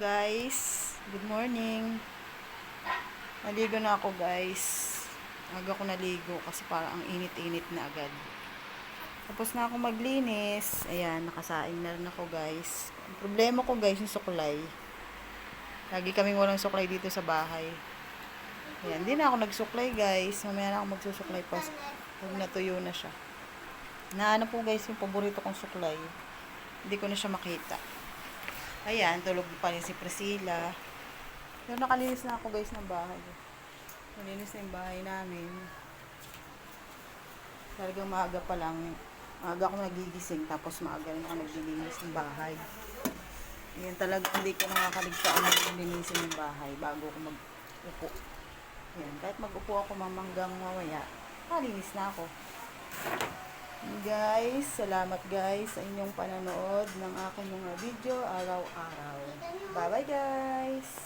guys. Good morning. Naligo na ako guys. Aga ko naligo kasi parang ang init-init na agad. Tapos na ako maglinis. Ayan, nakasaing na rin ako guys. Ang problema ko guys, yung suklay. Lagi kaming walang suklay dito sa bahay. Ayan, hindi na ako nagsuklay guys. Mamaya na ako magsusuklay pa pag natuyo na siya. Naano po guys yung paborito kong suklay. Hindi ko na siya makita. Ayan, tulog pa rin si Priscilla. Pero nakalinis na ako guys ng bahay. Nalinis na yung bahay namin. Talagang maaga pa lang. Maaga ako nagigising tapos maaga rin ako naglilinis ng bahay. Ayan, talaga hindi ko nakakaligtaan na linisin yung bahay bago ako mag-upo. Ayan, kahit mag-upo ako mamanggang mamaya, nakalinis na ako. Guys, salamat guys sa inyong pananood ng aking mga video araw-araw. Bye bye guys!